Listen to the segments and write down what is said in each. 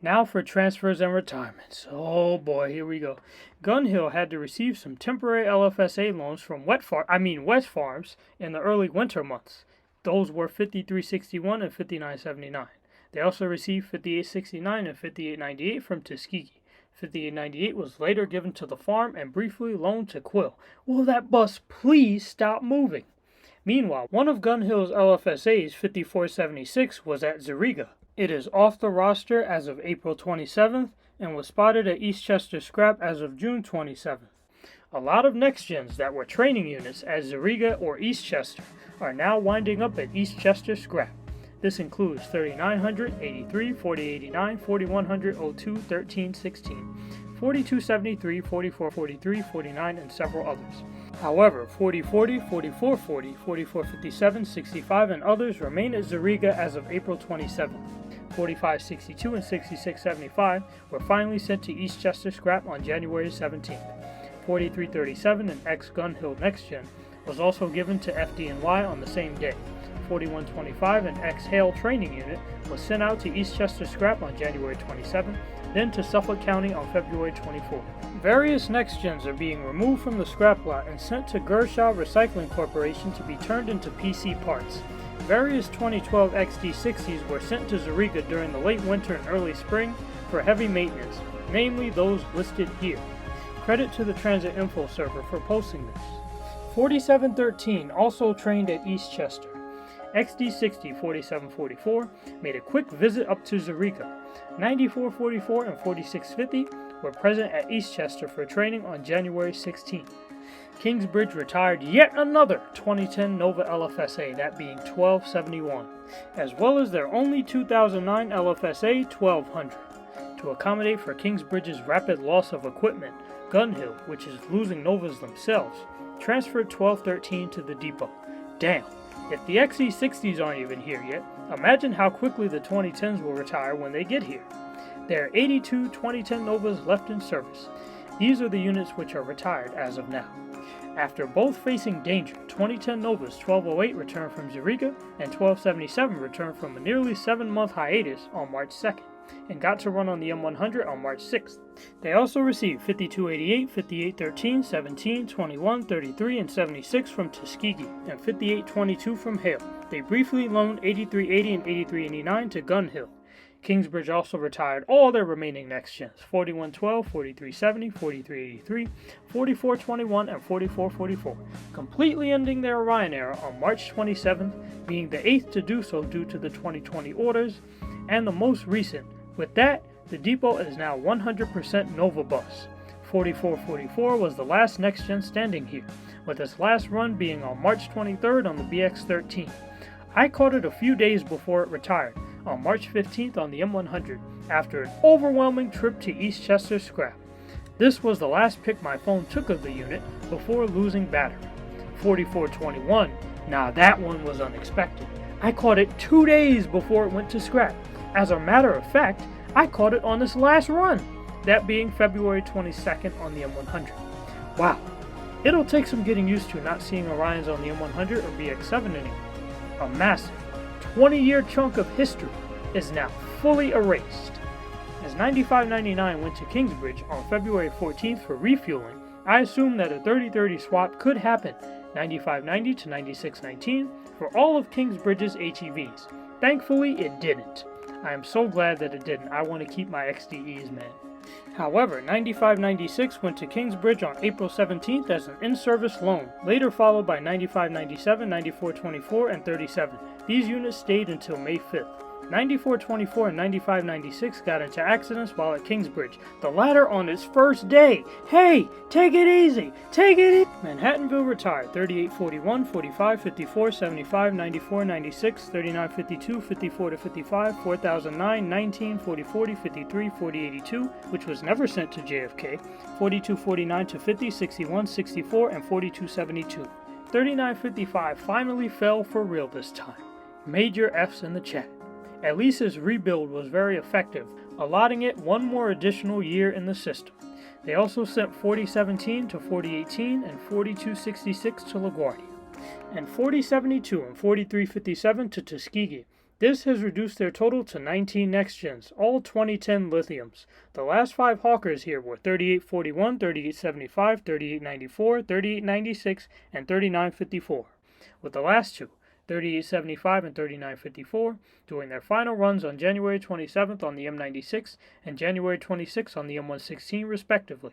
Now for transfers and retirements. Oh boy, here we go. Gun Hill had to receive some temporary LFSA loans from West Farms in the early winter months. Those were 5361 and 5979. They also received 5869 and 5898 from Tuskegee. 5898 was later given to the farm and briefly loaned to Quill. Will that bus please stop moving? Meanwhile, one of Gun Hill's LFSAs, 5476, was at Zerega. It is off the roster as of April 27th and was spotted at Eastchester Scrap as of June 27th. A lot of Next Gens that were training units at Zerega or Eastchester are now winding up at Eastchester Scrap. This includes 3900, 83, 4089, 4100, 02, 13, 16, 4273, 4443, 49, and several others. However, 4040, 4440, 4457, 65, and others remain at Zerega as of April 27th. 4562 and 6675 were finally sent to Eastchester Scrap on January 17th. 4337 and ex-Gun Hill Next Gen was also given to FDNY on the same day. 4125 and ex-Hale training unit was sent out to Eastchester Scrap on January 27th, then to Suffolk County on February 24th. Various Next Gens are being removed from the scrap lot and sent to Gershaw Recycling Corporation to be turned into PC parts. Various 2012 XD60s were sent to Zerega during the late winter and early spring for heavy maintenance, namely those listed here. Credit to the Transit Info server for posting this. 4713 also trained at Eastchester. XD60 4744 made a quick visit up to Zerega. 9444 and 4650 were present at Eastchester for training on January 16th. Kingsbridge retired yet another 2010 Nova LFSA, that being 1271, as well as their only 2009 LFSA 1200. To accommodate for Kingsbridge's rapid loss of equipment, Gun Hill, which is losing Novas themselves, transferred 1213 to the depot. Damn, if the XE60s aren't even here yet, imagine how quickly the 2010s will retire when they get here. There are 82 2010 Novas left in service. These are the units which are retired as of now. After both facing danger, 2010 Novas 1208 returned from Zerega and 1277 returned from a nearly 7-month hiatus on March 2nd and got to run on the M100 on March 6th. They also received 5288, 5813, 17, 21, 33, and 76 from Tuskegee and 5822 from Hale. They briefly loaned 8380 and 8389 to Gun Hill. Kingsbridge also retired all their remaining Next Gens, 4112, 4370, 4383, 4421, and 4444, completely ending their Orion era on March 27th, being the 8th to do so due to the 2020 orders, and the most recent. With that, the depot is now 100% Nova bus. 4444 was the last Next Gen standing here, with its last run being on March 23rd on the BX13. I caught it a few days before it retired, on March 15th on the M100, after an overwhelming trip to Eastchester Scrap. This was the last pic my phone took of the unit before losing battery. 4421, now that one was unexpected. I caught it 2 days before it went to scrap. As a matter of fact, I caught it on its last run, that being February 22nd on the M100. Wow, it'll take some getting used to not seeing Orions on the M100 or BX7 anymore. A massive 20-year chunk of history is now fully erased. As 9599 went to Kingsbridge on February 14th for refueling, I assumed that a 3030 swap could happen, 9590 to 9619, for all of Kingsbridge's HEVs. Thankfully, it didn't. I am so glad that it didn't. I want to keep my XDEs, man. However, 9596 went to Kingsbridge on April 17th as an in-service loan, later followed by 9597, 9424, and 37. These units stayed until May 5th. 9424 and 9596 got into accidents while at Kingsbridge, the latter on its first day. Hey, take it easy, take it easy. Manhattanville retired 3841, 45, 54, 75, 94, 96, 39, 52, 54 to 55, 4009, 19, 40, 40, 53, 40, 82, which was never sent to JFK, 42, 49 to 50, 61, 64, and 4272. 3955 finally fell for real this time. Major F's in the chat. At least his rebuild was very effective, allotting it one more additional year in the system. They also sent 4017 to 4018 and 4266 to LaGuardia, and 4072 and 4357 to Tuskegee. This has reduced their total to 19 Next Gens, all 2010 lithiums. The last 5 hawkers here were 3841, 3875, 3894, 3896, and 3954, with the last two, 3875 and 3954, doing their final runs on January 27th on the M96 and January 26th on the M116 respectively.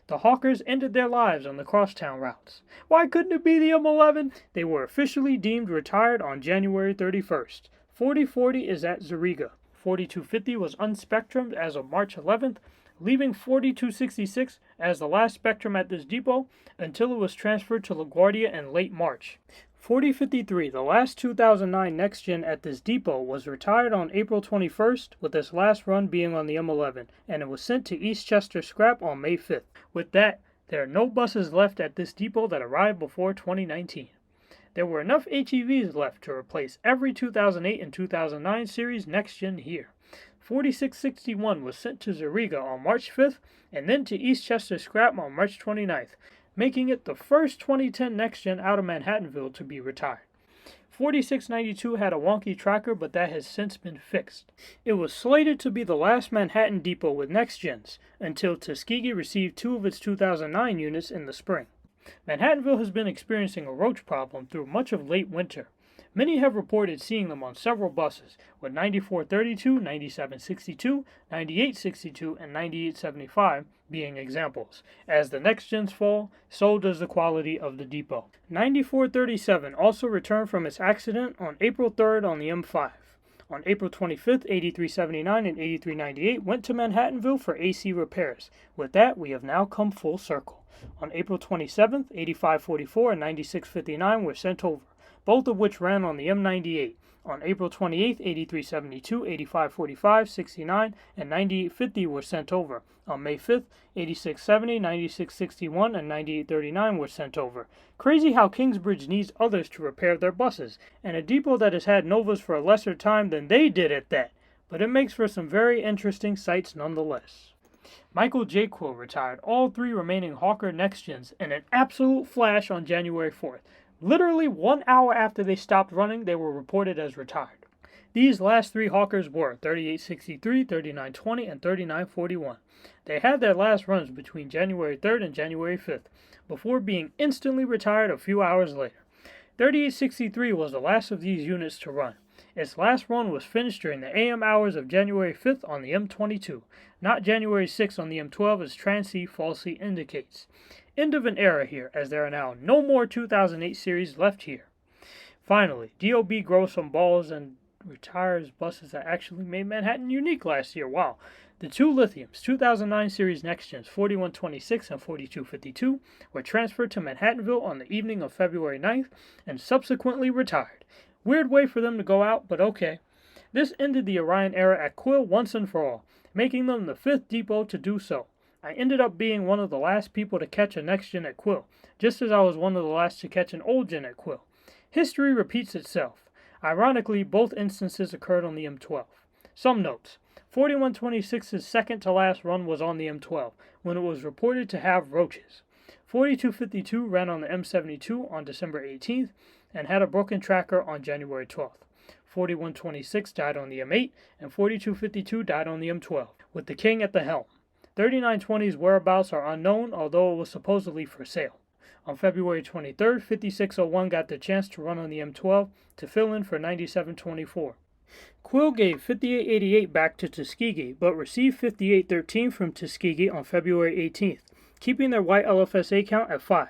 The hawkers ended their lives on the crosstown routes. Why couldn't it be the M11? They were officially deemed retired on January 31st. 4040 is at Zerega. 4250 was unspectrumed as of March 11th, leaving 4266 as the last spectrum at this depot until it was transferred to LaGuardia in late March. 4053, the last 2009 Next Gen at this depot, was retired on April 21st, with its last run being on the M11, and it was sent to Eastchester scrap on May 5th. With that, there are no buses left at this depot that arrived before 2019. There were enough HEVs left to replace every 2008 and 2009 series Next Gen here. 4661 was sent to Zerega on March 5th, and then to Eastchester scrap on March 29th, making it the first 2010 Next Gen out of Manhattanville to be retired. 4692 had a wonky tracker, but that has since been fixed. It was slated to be the last Manhattan depot with Next Gens, until Tuskegee received 2 of its 2009 units in the spring. Manhattanville has been experiencing a roach problem through much of late winter. Many have reported seeing them on several buses, with 9432, 9762, 9862, and 9875 being examples. As the Next Gens fall, so does the quality of the depot. 9437 also returned from its accident on April 3rd on the M5. On April 25th, 8379 and 8398 went to Manhattanville for AC repairs. With that, we have now come full circle. On April 27th, 8544 and 9659 were sent over, both of which ran on the M98. On April 28th, 8372, 8545, 69, and 9850 were sent over. On May 5th, 8670, 9661, and 9839 were sent over. Crazy how Kingsbridge needs others to repair their buses, and a depot that has had Novas for a lesser time than they did at that. But it makes for some very interesting sights nonetheless. Michael J Quill retired all 3 remaining Hawker Next Gens in an absolute flash on January 4th. Literally 1 hour after they stopped running, they were reported as retired. These last 3 hawkers were 3863, 3920, and 3941. They had their last runs between January 3rd and January 5th, before being instantly retired a few hours later. 3863 was the last of these units to run. Its last run was finished during the AM hours of January 5th on the M22, not January 6th on the M12 as Transy falsely indicates. End of an era here, as there are now no more 2008 series left here. Finally, DOB grows some balls and retires buses that actually made Manhattan unique last year. Wow. The 2 lithiums, 2009 series Next Gens 4126 and 4252, were transferred to Manhattanville on the evening of February 9th and subsequently retired. Weird way for them to go out, but okay. This ended the Orion era at Quill once and for all, making them the 5th depot to do so. I ended up being one of the last people to catch a Next Gen at Quill, just as I was one of the last to catch an Old Gen at Quill. History repeats itself. Ironically, both instances occurred on the M12. Some notes. 4126's second to last run was on the M12, when it was reported to have Roaches. 4252 ran on the M72 on December 18th, and had a broken tracker on January 12th. 4126 died on the M8, and 4252 died on the M12, with the King at the helm. 3920's whereabouts are unknown, although it was supposedly for sale. On February 23rd, 5601 got the chance to run on the M12 to fill in for 9724. Quill gave 5888 back to Tuskegee, but received 5813 from Tuskegee on February 18th, keeping their white LFSA count at 5.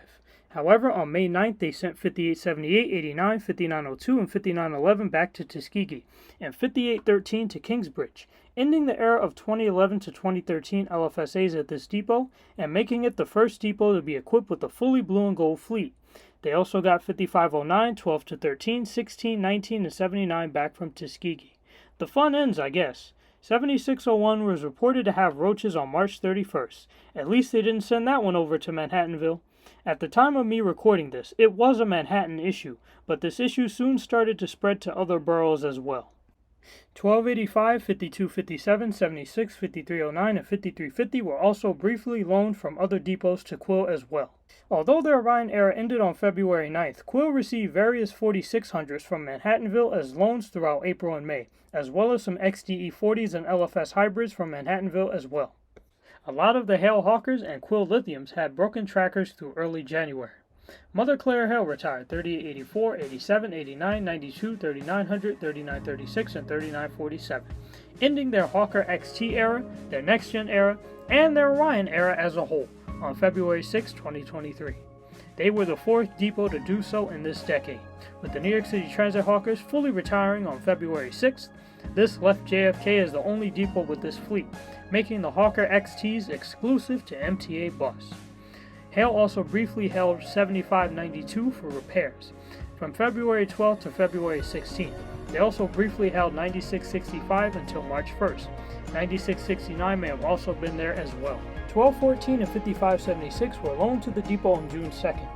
However, on May 9th, they sent 5878, 89, 5902, and 5911 back to Tuskegee, and 5813 to Kingsbridge, ending the era of 2011 to 2013 LFSAs at this depot, and making it the first depot to be equipped with a fully blue and gold fleet. They also got 5509, 12 to 13, 16, 19, and 79 back from Tuskegee. The fun ends, I guess. 7601 was reported to have Roaches on March 31st. At least they didn't send that one over to Manhattanville. At the time of me recording this, it was a Manhattan issue, but this issue soon started to spread to other boroughs as well. 1285, 5257, 76, 5309, and 5350 were also briefly loaned from other depots to Quill as well. Although the Orion era ended on February 9th, Quill received various 4600s from Manhattanville as loans throughout April and May, as well as some XDE40s and LFS hybrids from Manhattanville as well. A lot of the Hale Hawkers and Quill Lithiums had broken trackers through early January. Mother Clara Hale retired 3884, 87, 89, 92, 3900, 3936, and 3947, ending their Hawker XT era, their Next Gen era, and their Orion era as a whole on February 6, 2023. They were the fourth depot to do so in this decade, with the New York City Transit Hawkers fully retiring on February 6th. This left JFK as the only depot with this fleet, making the Hawker XTs exclusive to MTA bus. Hale also briefly held 7592 for repairs, from February 12th to February 16th. They also briefly held 9665 until March 1st. 9669 may have also been there as well. 1214 and 5576 were loaned to the depot on June 2nd.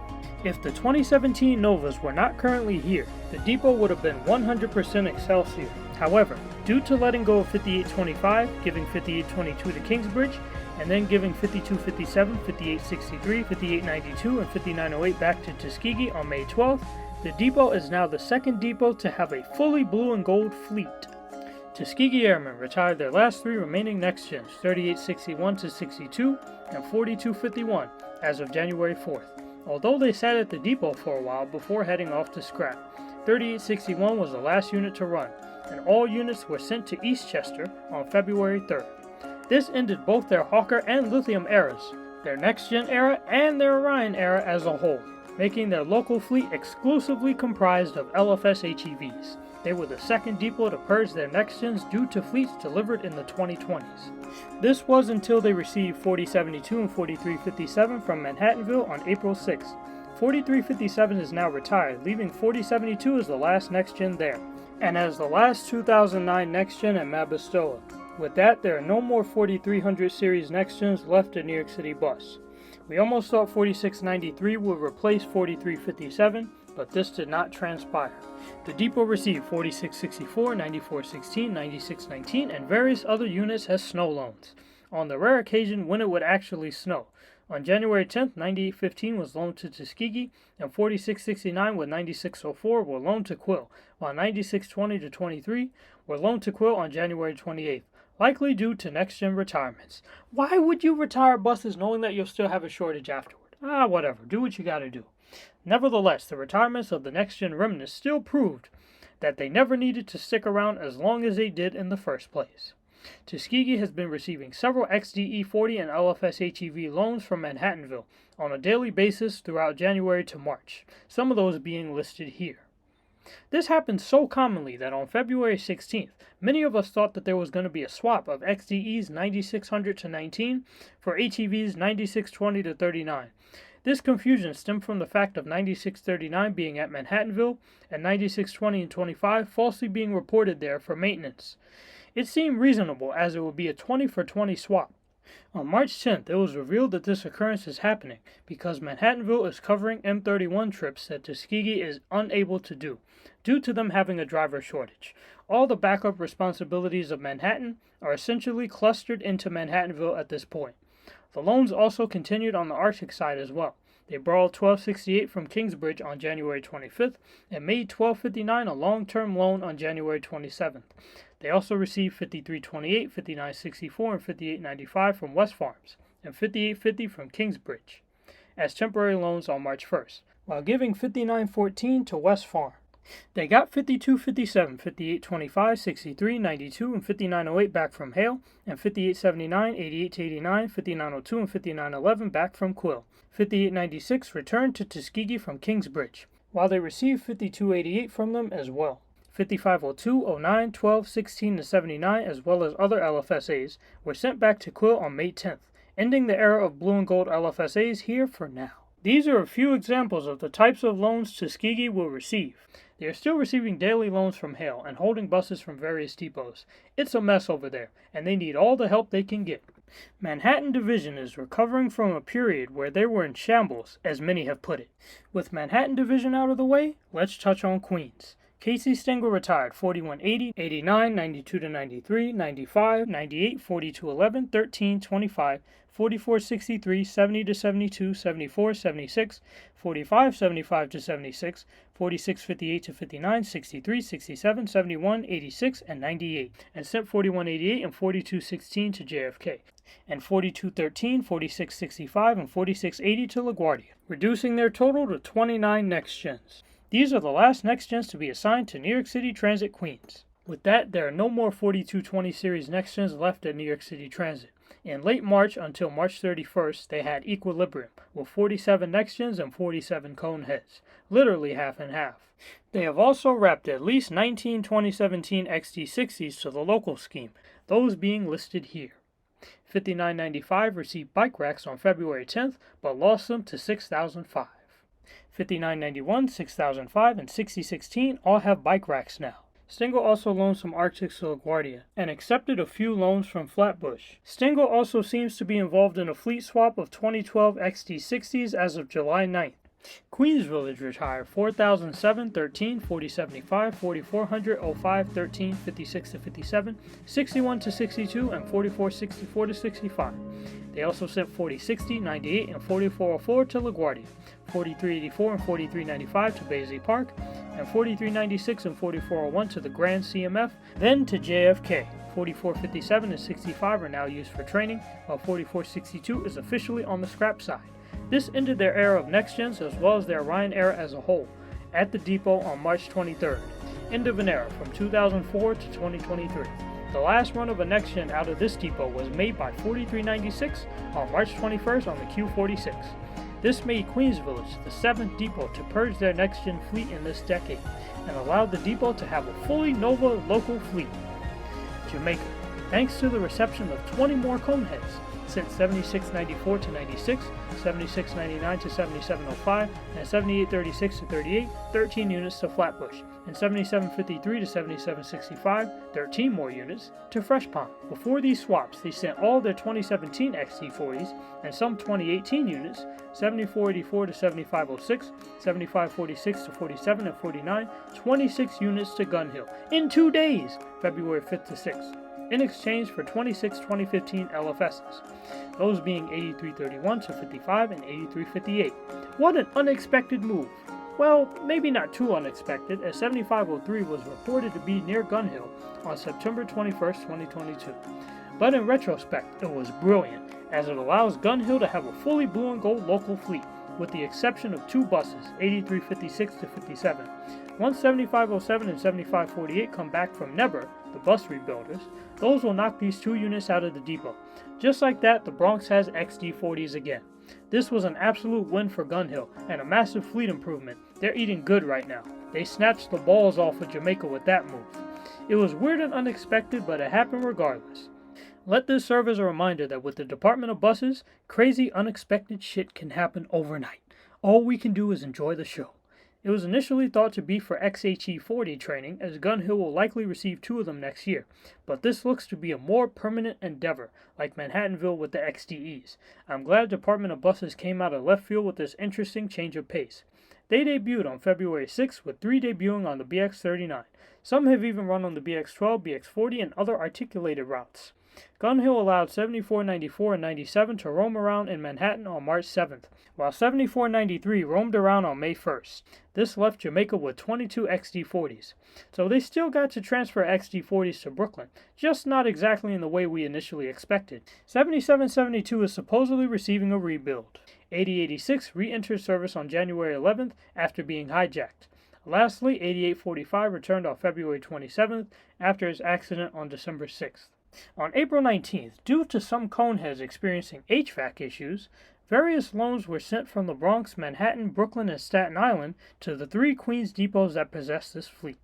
If the 2017 Novas were not currently here, the depot would have been 100% Excelsior. However, due to letting go of 5825, giving 5822 to Kingsbridge, and then giving 5257, 5863, 5892, and 5908 back to Tuskegee on May 12th, the depot is now the second depot to have a fully blue and gold fleet. Tuskegee Airmen retired their last three remaining Next Gens, 3861 to 62 and 4251, as of January 4th, although they sat at the depot for a while before heading off to scrap. 3861 was the last unit to run, and all units were sent to Eastchester on February 3rd. This ended both their Hawker and Lithium eras, their Next Gen era and their Orion era as a whole, making their local fleet exclusively comprised of LFS HEVs. They were the second depot to purge their Next Gens due to fleets delivered in the 2020s. This was until they received 4072 and 4357 from Manhattanville on April 6th. 4357 is now retired, leaving 4072 as the last Next Gen there, and as the last 2009 Next Gen at MaBSTOA. With that, there are no more 4300 series Next Gens left at New York City Bus. We almost thought 4693 would replace 4357, but this did not transpire. The depot received 4664, 9416, 9619, and various other units as snow loans, on the rare occasion when it would actually snow. On January 10th, 9815 was loaned to Tuskegee, and 4669 with 9604 were loaned to Quill, while 9620 to 23 were loaned to Quill on January 28th, likely due to next-gen retirements. Why would you retire buses knowing that you'll still have a shortage afterward? Whatever, do what you gotta do. Nevertheless, the retirements of the next-gen remnants still proved that they never needed to stick around as long as they did in the first place. Tuskegee has been receiving several XDE40 and LFS HEV loans from Manhattanville on a daily basis throughout January to March, some of those being listed here. This happened so commonly that on February 16th, many of us thought that there was going to be a swap of XDEs 9600 to 19 for HEVs 9620 to 39. This confusion stemmed from the fact of 9639 being at Manhattanville and 9620 and 25 falsely being reported there for maintenance. It seemed reasonable as it would be a 20 for 20 swap. On March 10th, it was revealed that this occurrence is happening because Manhattanville is covering M31 trips that Tuskegee is unable to do, due to them having a driver shortage. All the backup responsibilities of Manhattan are essentially clustered into Manhattanville at this point. The loans also continued on the Arctic side as well. They borrowed 1268 from Kingsbridge on January 25th and made 1259 a long-term loan on January 27th. They also received 5328, 5964, and 5895 from West Farms and 5850 from Kingsbridge as temporary loans on March 1st, while giving 5914 to West Farm. They got 5257, 5825, 63, 92, and 5908 back from Hale, and 5879, 8889, 5902, and 5911 back from Quill. 5896 returned to Tuskegee from Kingsbridge, while they received 5288 from them as well. 5502, 09, 12, 16, and 79, as well as other LFSAs, were sent back to Quill on May 10th, ending the era of blue and gold LFSAs here for now. These are a few examples of the types of loans Tuskegee will receive. They are still receiving daily loans from Hale and holding buses from various depots. It's a mess over there, and they need all the help they can get. Manhattan Division is recovering from a period where they were in shambles, as many have put it. With Manhattan Division out of the way, let's touch on Queens. Casey Stengel retired 4180, 89, 92 to 93, 95, 98, 42 11, 13, 25, 44 63, 70 to 72, 74, 76, 45, 75 to 76, 46 58 to 59, 63, 67, 71, 86, and 98, and sent 4188 and 4216 to JFK, and 4213, 4665, and 4680 to LaGuardia, reducing their total to 29 Next Gens. These are the last Next Gens to be assigned to New York City Transit Queens. With that, there are no more 4220 series Next Gens left at New York City Transit. In late March until March 31st, they had equilibrium, with 47 Next Gens and 47 Coneheads, literally half and half. They have also wrapped at least 19 2017 XD60s to the local scheme, those being listed here. 5995 received bike racks on February 10th, but lost them to 6005. 5991, 6005, and 6016 all have bike racks now. Stengel also loaned some Arctics to LaGuardia, and accepted a few loans from Flatbush. Stengel also seems to be involved in a fleet swap of 2012 XD60s as of July 9th. Queens Village retired 4007, 13, 4075, 4400, 05, 13, 56 to 57, 61 to 62, and 4464 to 65. They also sent 4060, 98, and 4404 to LaGuardia, 4384 and 4395 to Baisley Park, and 4396 and 4401 to the Grand CMF, then to JFK. 4457 and 65 are now used for training, while 4462 is officially on the scrap side. This ended their era of Next Gens as well as their Orion era as a whole, at the depot on March 23rd. End of an era from 2004 to 2023. The last run of a Next Gen out of this depot was made by 4396 on March 21st on the Q46. This made Queens Village the 7th depot to purge their Next Gen fleet in this decade, and allowed the depot to have a fully Nova local fleet. Jamaica, thanks to the reception of 20 more Coneheads, sent 7694 to 96, 7699 to 7705, and 7836 to 38, 13 units to Flatbush, and 7753 to 7765, 13 more units to Fresh Pond. Before these swaps, they sent all their 2017 XD40s and some 2018 units, 7484 to 7506, 7546 to 47 and 49, 26 units to Gun Hill in 2 days, February 5th to 6th. In exchange for 26 2015 LFSs, those being 8331 to 55 and 8358. What an unexpected move. Well, maybe not too unexpected, as 7503 was reported to be near Gun Hill on September 21st, 2022. But in retrospect, it was brilliant, as it allows Gun Hill to have a fully blue and gold local fleet, with the exception of 2 buses, 8356 to 57. Once 7507 and 7548 come back from Neber, the bus rebuilders, those will knock these 2 units out of the depot. Just like that, the Bronx has XD40s again. This was an absolute win for Gun Hill, and a massive fleet improvement. They're eating good right now. They snatched the balls off of Jamaica with that move. It was weird and unexpected, but it happened regardless. Let this serve as a reminder that with the Department of Buses, crazy unexpected shit can happen overnight. All we can do is enjoy the show. It was initially thought to be for XHE40 training, as Gun Hill will likely receive 2 of them next year, but this looks to be a more permanent endeavor, like Manhattanville with the XDEs. I'm glad Department of Buses came out of left field with this interesting change of pace. They debuted on February 6th, with 3 debuting on the BX39. Some have even run on the BX12, BX40, and other articulated routes. Gun Hill allowed 7494 and 97 to roam around in Manhattan on March 7th, while 7493 roamed around on May 1st. This left Jamaica with 22 XD40s. So they still got to transfer XD40s to Brooklyn, just not exactly in the way we initially expected. 7772 is supposedly receiving a rebuild. 8086 re-entered service on January 11th after being hijacked. Lastly, 8845 returned on February 27th after his accident on December 6th. On April 19th, due to some Coneheads experiencing HVAC issues, various loans were sent from the Bronx, Manhattan, Brooklyn, and Staten Island to the 3 Queens depots that possess this fleet.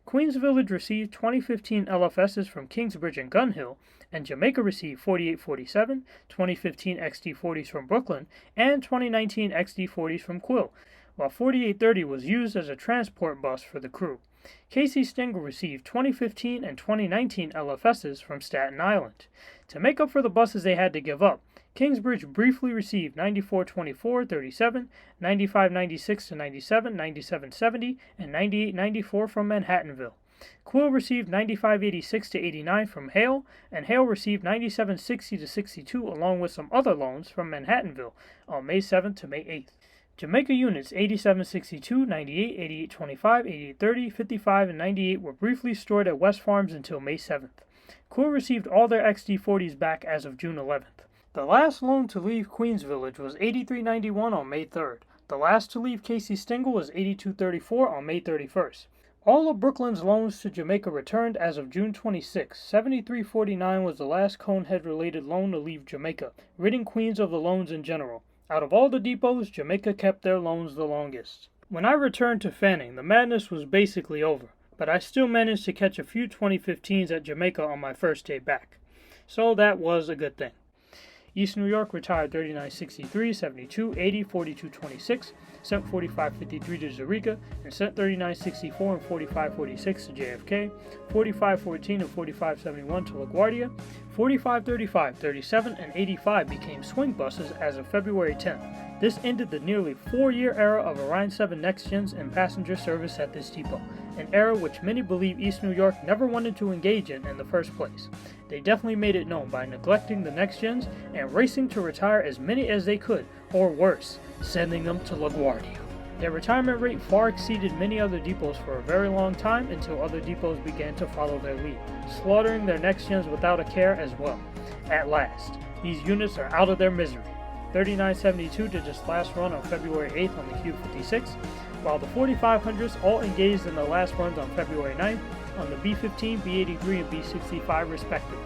Queens Village received 2015 LFSs from Kingsbridge and Gun Hill, and Jamaica received 4847, 2015 XD40s from Brooklyn, and 2019 XD40s from Quill, while 4830 was used as a transport bus for the crew. Casey Stengel received 2015 and 2019 LFSs from Staten Island. To make up for the buses they had to give up, Kingsbridge briefly received 94-24-37, 95-96-97, 97-70, and 98-94 from Manhattanville. Quill received 95-86-89 from Hale, and Hale received 97-60-62 along with some other loans from Manhattanville on May 7th to May 8th. Jamaica units 87-62, 98, 88-25, 88-30, 55, and 98 were briefly stored at West Farms until May 7th. Quill received all their XD40s back as of June 11th. The last loan to leave Queens Village was 83-91 on May 3rd. The last to leave Casey Stengel was 82-34 on May 31st. All of Brooklyn's loans to Jamaica returned as of June 26. 73-49 was the last Conehead-related loan to leave Jamaica, ridding Queens of the loans in general. Out of all the depots, Jamaica kept their loans the longest. When I returned to Fanning, the madness was basically over, but I still managed to catch a few 2015s at Jamaica on my first day back. So that was a good thing. East New York retired 39-63, 72, 80, 42-26, sent 45-53 to Zerega, and sent 39-64 and 45-46 to JFK, 45-14 and 45-71 to LaGuardia, 45-35, 37, and 85 became swing buses as of February 10th. This ended the nearly 4-year era of Orion VII Next Gens and passenger service at this depot, an era which many believe East New York never wanted to engage in the first place. They definitely made it known by neglecting the Next Gens and racing to retire as many as they could, or worse, sending them to LaGuardia. Their retirement rate far exceeded many other depots for a very long time until other depots began to follow their lead, slaughtering their Next Gens without a care as well. At last, these units are out of their misery. 39-72 did its last run on February 8th on the Q56, while the 4500s all engaged in the last runs on February 9th on the B-15, B-83, and B-65 respectively.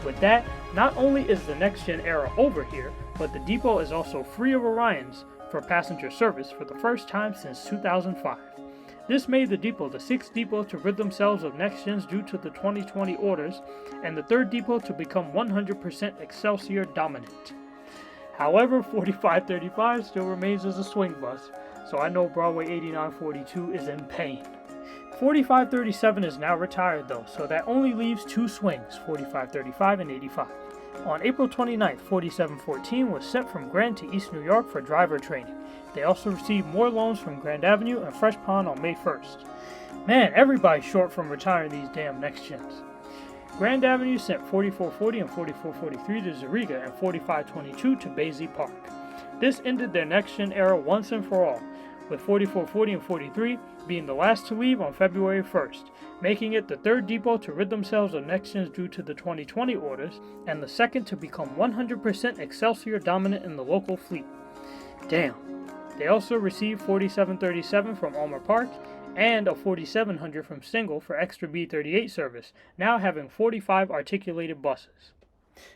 With that, not only is the Next Gen era over here, but the depot is also free of Orions for passenger service for the first time since 2005. This made the depot the 6th depot to rid themselves of Next Gens due to the 2020 orders, and the 3rd depot to become 100% Excelsior dominant. However, 4535 still remains as a swing bus, so I know Broadway 8942 is in pain. 4537 is now retired though, so that only leaves 2 swings, 4535 and 85. On April 29th, 4714 was sent from Grand to East New York for driver training. They also received more loans from Grand Avenue and Fresh Pond on May 1st. Man, everybody's short from retiring these damn Next Gens. Grand Avenue sent 4440 and 4443 to Zerega and 4522 to Basie Park. This ended their Next Gen era once and for all, with 4440 and 43 being the last to leave on February 1st, making it the 3rd depot to rid themselves of Next Gens due to the 2020 orders, and the 2nd to become 100% Excelsior dominant in the local fleet. Damn. They also received 4737 from Ulmer Park, and a 4700 from Stengel for extra B-38 service, now having 45 articulated buses.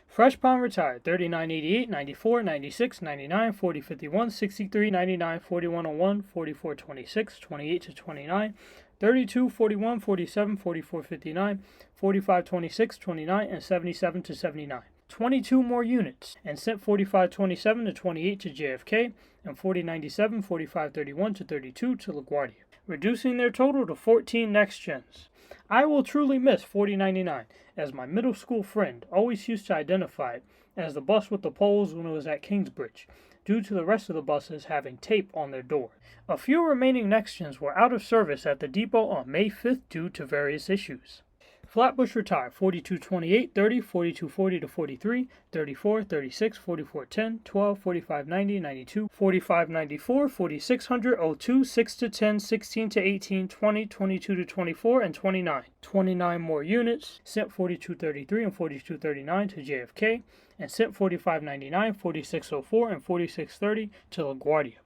Fresh Pond retired 3988, 94, 96, 99, 4051, 63, 99, 4101, 4426, 28 to 29, 32, 41, 47, 4459, 4526, 29, and 77 to 79. 22 more units, and sent 4527 to 28 to JFK, and 4097, 4531 to 32 to LaGuardia, reducing their total to 14 Next Gens. I will truly miss 4099, as my middle school friend always used to identify it as the bus with the poles when it was at Kingsbridge, due to the rest of the buses having tape on their door. A few remaining Next Gens were out of service at the depot on May 5th due to various issues. Flatbush retired 4228, 30, 4240 to 43, 34, 36, 4410, 12, 4590, 92, 4594, 4600, 02, 6 to 10, 16 to 18, 20, 22 to 24, and 29. 29 more units, sent 4233 and 4239 to JFK, and sent 4599, 4604, and 4630 to LaGuardia,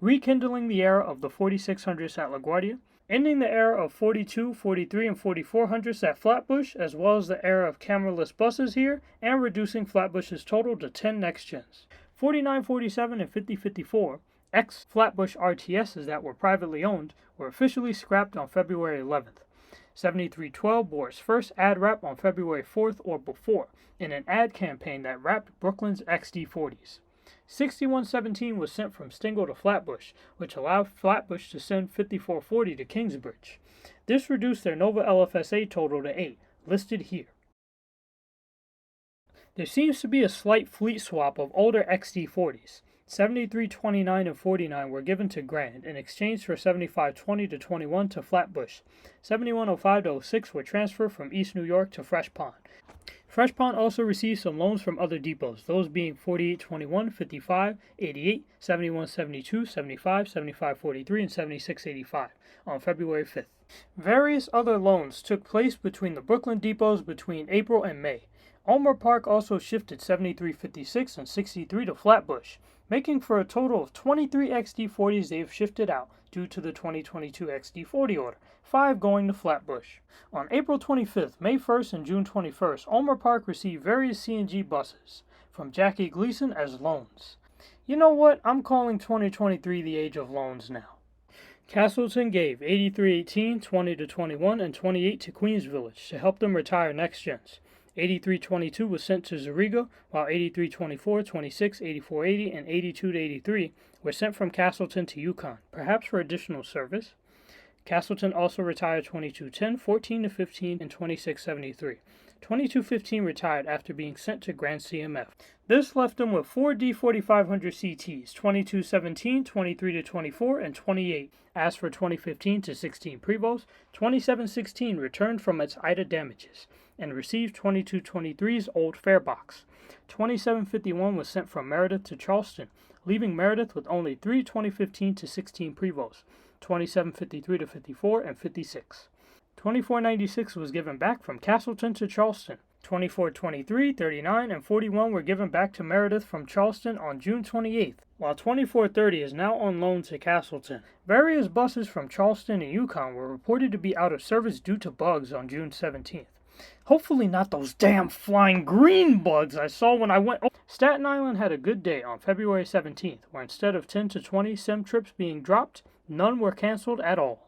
rekindling the era of the 4600s at LaGuardia, ending the era of 42, 43, and 4400s at Flatbush, as well as the era of cameraless buses here, and reducing Flatbush's total to 10 Next Gens. 4947 and 5054, ex-Flatbush RTSs that were privately owned, were officially scrapped on February 11th. 7312 bore its first ad wrap on February 4th or before, in an ad campaign that wrapped Brooklyn's XD40s. 6117 was sent from Stengel to Flatbush, which allowed Flatbush to send 5440 to Kingsbridge. This reduced their Nova LFSA total to 8, listed here. There seems to be a slight fleet swap of older XD40s. 7329 and 49 were given to Grand in exchange for 7520 to 21 to Flatbush. 7105 to 06 were transferred from East New York to Fresh Pond. Fresh Pond also received some loans from other depots, those being 4821, 55, 88, 7172, 75, 7543, and 7685 on February 5th. Various other loans took place between the Brooklyn depots between April and May. Ulmer Park also shifted 7356 and 63 to Flatbush, making for a total of 23 XD40s they have shifted out due to the 2022 XD40 order, 5 going to Flatbush. On April 25th, May 1st, and June 21st, Ulmer Park received various CNG buses from Jackie Gleason as loans. You know what? I'm calling 2023 the age of loans now. Castleton gave 8318, 20 to 21, and 28 to Queens Village to help them retire Next Gens. 8322 was sent to Zerega, while 8324, 26, 8480, and 82 to 83 were sent from Castleton to Yukon, perhaps for additional service. Castleton also retired 2210, 14 to 15, and 2673. 2215 retired after being sent to Grand CMF. This left them with 4 D4500 CTs, 2217, 23 to 24, and 28. As for 2015 to 16 Prevost, 2716 returned from its Ida damages and received 2223's old fare box. 2751 was sent from Meredith to Charleston, leaving Meredith with only 3 2015 to 16 Prevosts, 2753 to 54, and 56. 2496 was given back from Castleton to Charleston. 2423, 39, and 41 were given back to Meredith from Charleston on June 28th, while 2430 is now on loan to Castleton. Various buses from Charleston and Yukon were reported to be out of service due to bugs on June 17th. Hopefully not those damn flying green bugs I saw when I went. Staten Island had a good day on February 17th, where instead of 10 to 20 sim trips being dropped, none were canceled at all.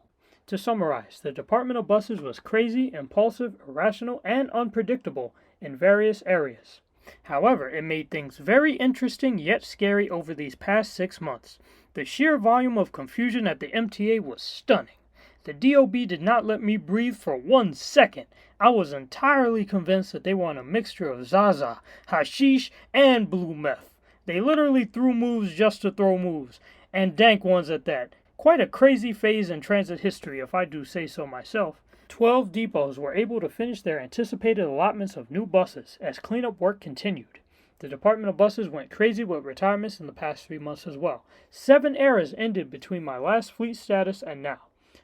To summarize, the Department of Buses was crazy, impulsive, irrational, and unpredictable in various areas. However, it made things very interesting yet scary over these past 6 months. The sheer volume of confusion at the MTA was stunning. The DOB did not let me breathe for 1 second. I was entirely convinced that they were on a mixture of Zaza, hashish, and blue meth. They literally threw moves just to throw moves, and dank ones at that. Quite a crazy phase in transit history, if I do say so myself. 12 depots were able to finish their anticipated allotments of new buses as cleanup work continued. The Department of Buses went crazy with retirements in the past 3 months as well. 7 eras ended between my last fleet status and now.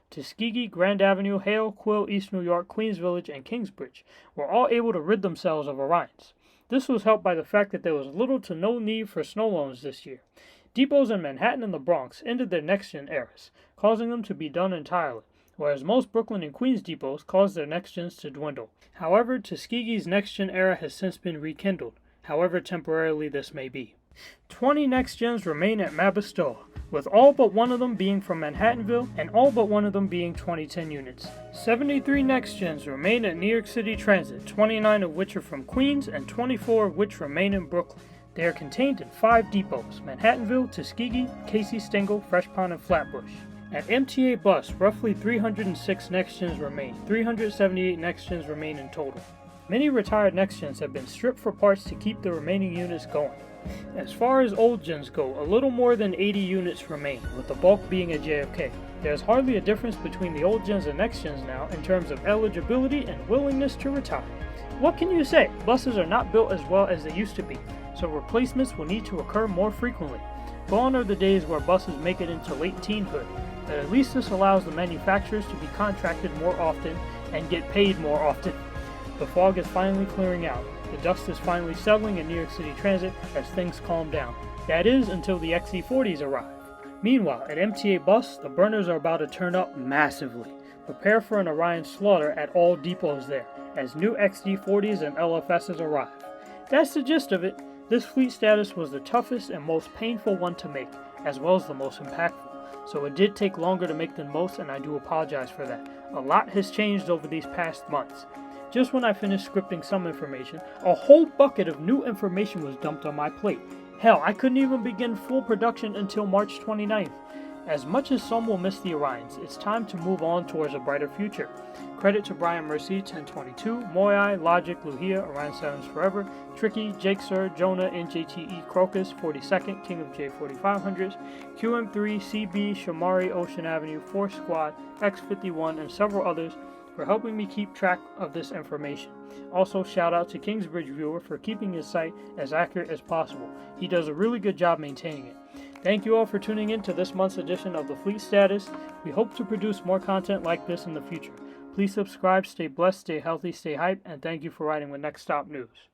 Tuskegee, Grand Avenue, Hale, Quill, East New York, Queens Village, and Kingsbridge were all able to rid themselves of Orions. This was helped by the fact that there was little to no need for snow loans this year. Depots in Manhattan and the Bronx ended their next-gen eras, causing them to be done entirely, whereas most Brooklyn and Queens depots caused their next-gens to dwindle. However, Tuskegee's next-gen era has since been rekindled, however temporarily this may be. 20 next-gens remain at MaBSTOA, with all but one of them being from Manhattanville and all but one of them being 2010 units. 73 next-gens remain at New York City Transit, 29 of which are from Queens and 24 of which remain in Brooklyn. They are contained in 5 depots: Manhattanville, Tuskegee, Casey, Stengel, Fresh Pond, and Flatbush. At MTA Bus, roughly 306 next-gens remain. 378 next-gens remain in total. Many retired next-gens have been stripped for parts to keep the remaining units going. As far as old gens go, a little more than 80 units remain, with the bulk being at JFK. There is hardly a difference between the old gens and next gens now in terms of eligibility and willingness to retire. What can you say? Buses are not built as well as they used to be, so replacements will need to occur more frequently. Gone are the days where buses make it into late teenhood, but at least this allows the manufacturers to be contracted more often and get paid more often. The fog is finally clearing out. The dust is finally settling in New York City Transit as things calm down. That is, until the XD40s arrive. Meanwhile, at MTA Bus, the burners are about to turn up massively. Prepare for an Orion slaughter at all depots there, as new XD40s and LFSs arrive. That's the gist of it. This fleet status was the toughest and most painful one to make, as well as the most impactful, so it did take longer to make than most, and I do apologize for that. A lot has changed over these past months. Just when I finished scripting some information, a whole bucket of new information was dumped on my plate. Hell, I couldn't even begin full production until March 29th. As much as some will miss the Orions, it's time to move on towards a brighter future. Credit to Brian Mercy, 1022, Moai, Logic, Luhia, Orion 7s Forever, Tricky, Jake Sir, Jonah, NJTE, Crocus, 42nd, King of J4500s, QM3, CB, Shamari, Ocean Avenue, Force Squad, X51, and several others for helping me keep track of this information. Also, shout out to Kingsbridge Viewer for keeping his site as accurate as possible. He does a really good job maintaining it. Thank you all for tuning in to this month's edition of the Fleet Status. We hope to produce more content like this in the future. Please subscribe, stay blessed, stay healthy, stay hype, and thank you for riding with Next Stop News.